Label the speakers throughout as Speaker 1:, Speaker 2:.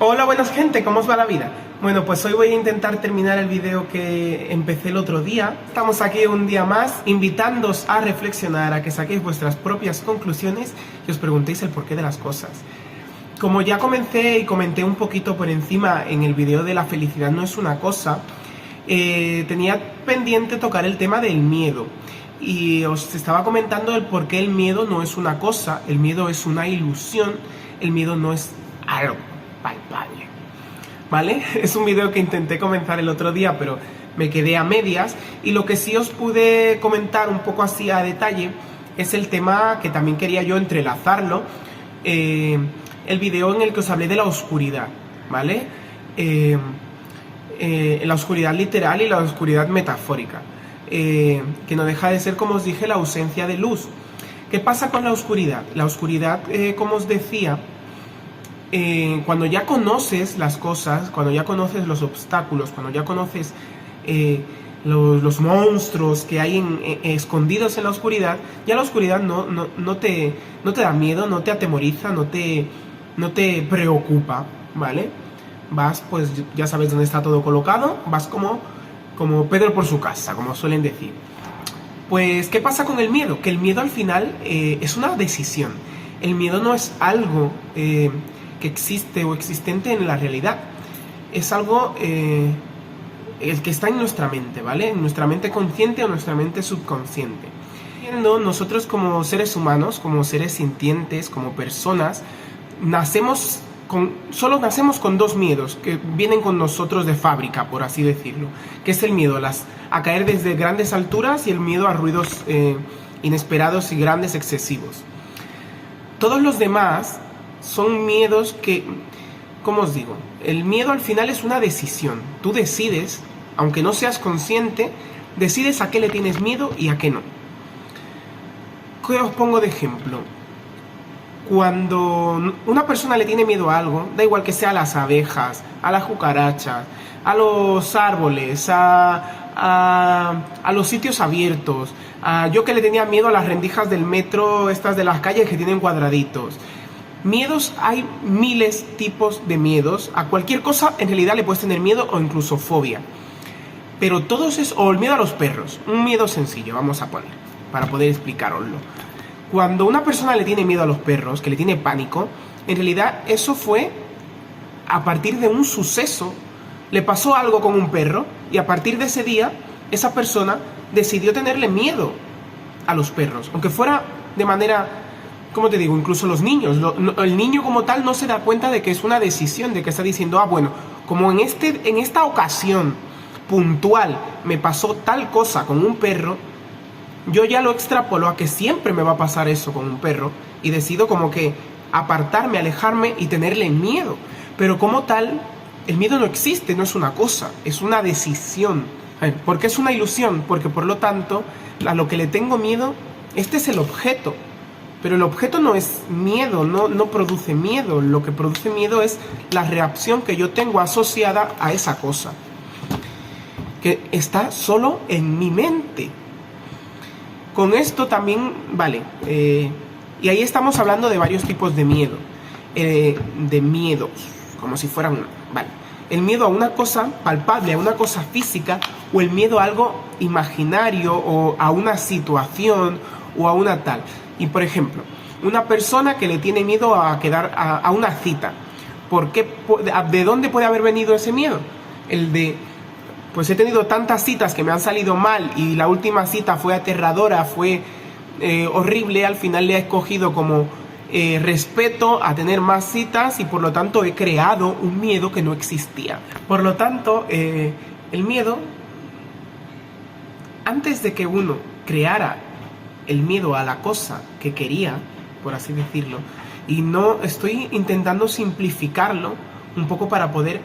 Speaker 1: Hola, buenas gente, ¿cómo os va la vida? Bueno, pues hoy voy a intentar terminar el vídeo que empecé el otro día. Estamos aquí un día más, invitándoos a reflexionar, a que saquéis vuestras propias conclusiones y os preguntéis el porqué de las cosas. Como ya comencé y comenté un poquito por encima en el vídeo de la felicidad no es una cosa, tenía pendiente tocar el tema del miedo. Y os estaba comentando el por qué el miedo no es una cosa, el miedo es una ilusión, el miedo no es algo palpable, ¿vale? Es un vídeo que intenté comenzar el otro día, pero me quedé a medias, y lo que sí os pude comentar un poco así a detalle es el tema que también quería yo entrelazarlo, el vídeo en el que os hablé de la oscuridad, ¿vale? La oscuridad literal y la oscuridad metafórica, que no deja de ser, como os dije, la ausencia de luz. ¿Qué pasa con la oscuridad? La oscuridad, como os decía, cuando ya conoces las cosas, cuando ya conoces los obstáculos, cuando ya conoces los monstruos que hay escondidos en la oscuridad, ya la oscuridad no te da miedo, no te atemoriza, no te preocupa, ¿vale? Vas, pues ya sabes dónde está todo colocado, vas como Pedro por su casa, como suelen decir. Pues, ¿qué pasa con el miedo? Que el miedo al final es una decisión. El miedo no es algo que existe o existente en la realidad. Es algo el que está en nuestra mente, ¿vale? En nuestra mente consciente o nuestra mente subconsciente. Nosotros como seres humanos, como seres sintientes, como personas, solo nacemos con dos miedos que vienen con nosotros de fábrica, por así decirlo, que es el miedo a caer desde grandes alturas y el miedo a ruidos inesperados y grandes, excesivos. Todos los demás son miedos que, ¿cómo os digo? El miedo al final es una decisión. Tú decides, aunque no seas consciente, decides a qué le tienes miedo y a qué no. ¿Qué os pongo de ejemplo? Cuando una persona le tiene miedo a algo, da igual que sea a las abejas, a las cucarachas, a los árboles, a los sitios abiertos, yo que le tenía miedo a las rendijas del metro, estas de las calles que tienen cuadraditos. Miedos, hay miles tipos de miedos. A cualquier cosa en realidad le puedes tener miedo o incluso fobia. Pero todos es, o el miedo a los perros, un miedo sencillo, vamos a poner, para poder explicaroslo. Cuando una persona le tiene miedo a los perros, que le tiene pánico, en realidad eso fue a partir de un suceso. Le pasó algo con un perro y a partir de ese día esa persona decidió tenerle miedo a los perros. Aunque fuera de manera, ¿cómo te digo? Incluso los niños. El niño como tal no se da cuenta de que es una decisión, de que está diciendo, bueno, como en esta ocasión puntual me pasó tal cosa con un perro, yo ya lo extrapolo a que siempre me va a pasar eso con un perro y decido como que apartarme, alejarme y tenerle miedo. Pero como tal, el miedo no existe, no es una cosa, es una decisión. ¿Por qué es una ilusión? Porque por lo tanto, a lo que le tengo miedo, este es el objeto. Pero el objeto no es miedo, no produce miedo. Lo que produce miedo es la reacción que yo tengo asociada a esa cosa, que está solo en mi mente. Con esto también, vale, y ahí estamos hablando de varios tipos de miedo, de miedos, como si fueran una, vale. El miedo a una cosa palpable, a una cosa física, o el miedo a algo imaginario, o a una situación, o a una tal. Y por ejemplo, una persona que le tiene miedo a quedar a una cita, ¿de dónde puede haber venido ese miedo? El de, pues he tenido tantas citas que me han salido mal y la última cita fue aterradora, fue horrible, al final le he escogido como respeto a tener más citas y por lo tanto he creado un miedo que no existía. Por lo tanto, el miedo, antes de que uno creara el miedo a la cosa que quería, por así decirlo, y no estoy intentando simplificarlo un poco para poder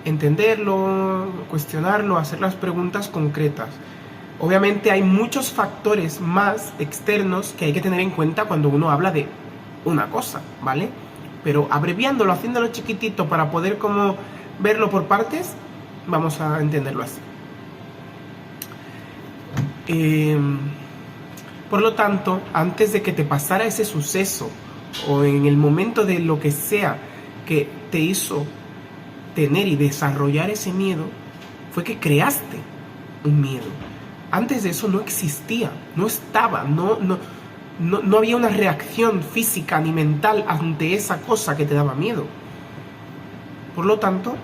Speaker 1: entenderlo, cuestionarlo, hacer las preguntas concretas. Obviamente hay muchos factores más externos que hay que tener en cuenta cuando uno habla de una cosa, ¿vale? Pero abreviándolo, haciéndolo chiquitito para poder como verlo por partes, vamos a entenderlo así. Por lo tanto, antes de que te pasara ese suceso o en el momento de lo que sea que te hizo tener y desarrollar ese miedo fue que creaste un miedo. Antes de eso no existía, no estaba, no había una reacción física ni mental ante esa cosa que te daba miedo. Por lo tanto,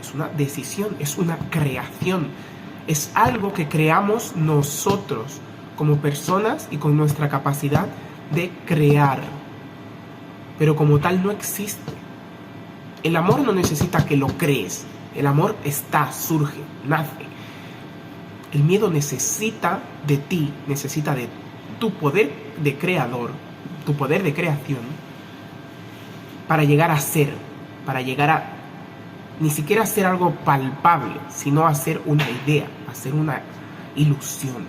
Speaker 1: es una decisión, es una creación, es algo que creamos nosotros como personas y con nuestra capacidad de crear. Pero como tal no existe. El amor no necesita que lo crees, el amor está, surge, nace. El miedo necesita de ti, necesita de tu poder de creador, tu poder de creación, para llegar a ser, para llegar a ni siquiera hacer algo palpable, sino hacer una idea, hacer una ilusión.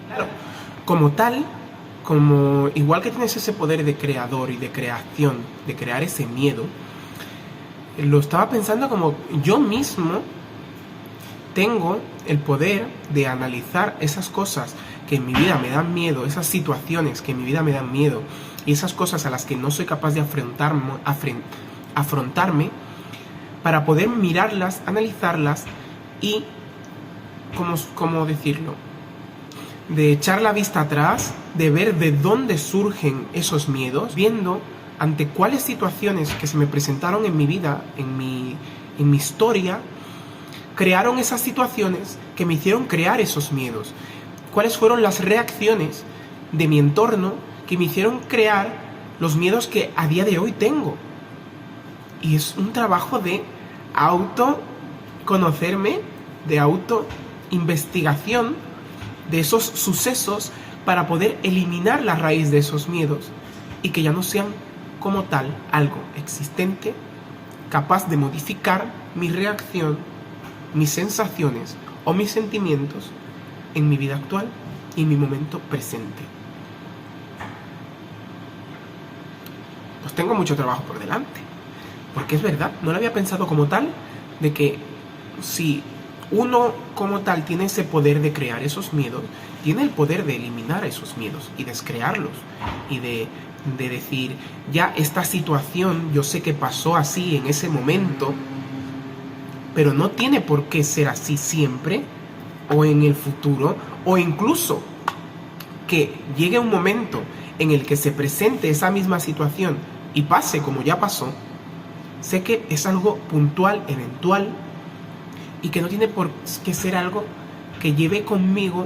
Speaker 1: Claro, como tal, como igual que tienes ese poder de creador y de creación, de crear ese miedo, lo estaba pensando como yo mismo tengo el poder de analizar esas cosas que en mi vida me dan miedo, esas situaciones que en mi vida me dan miedo y esas cosas a las que no soy capaz de afrontarme para poder mirarlas, analizarlas y, ¿cómo decirlo? De echar la vista atrás, de ver de dónde surgen esos miedos, viendo ante cuáles situaciones que se me presentaron en mi vida, en mi historia, crearon esas situaciones que me hicieron crear esos miedos. ¿Cuáles fueron las reacciones de mi entorno que me hicieron crear los miedos que a día de hoy tengo? Y es un trabajo de autoconocerme, de autoinvestigación de esos sucesos para poder eliminar la raíz de esos miedos y que ya no sean como tal algo existente capaz de modificar mi reacción, mis sensaciones o mis sentimientos en mi vida actual y en mi momento presente. Pues tengo mucho trabajo por delante, porque es verdad, no lo había pensado como tal, de que si uno como tal tiene ese poder de crear esos miedos, tiene el poder de eliminar esos miedos y descrearlos y de decir, ya esta situación yo sé que pasó así en ese momento, pero no tiene por qué ser así siempre o en el futuro, o incluso que llegue un momento en el que se presente esa misma situación y pase como ya pasó. Sé que es algo puntual, eventual, y que no tiene por qué ser algo que lleve conmigo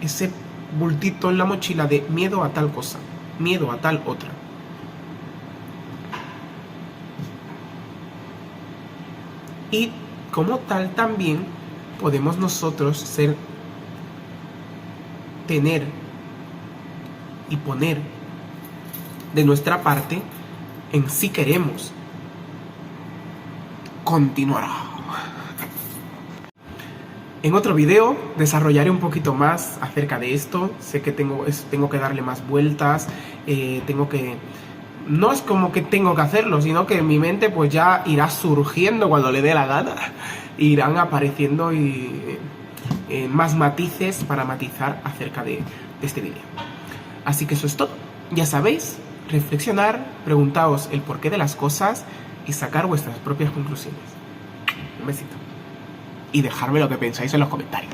Speaker 1: ese bultito en la mochila de miedo a tal cosa, miedo a tal otra. Y como tal también podemos nosotros tener y poner de nuestra parte en si queremos continuar. En otro video desarrollaré un poquito más acerca de esto. Sé que tengo que darle más vueltas, no es como que tengo que hacerlo, sino que en mi mente pues ya irá surgiendo cuando le dé la gana. Irán apareciendo más matices para matizar acerca de este vídeo. Así que eso es todo. Ya sabéis, reflexionar, preguntaos el porqué de las cosas y sacar vuestras propias conclusiones. Un besito. Y dejadme lo que pensáis en los comentarios.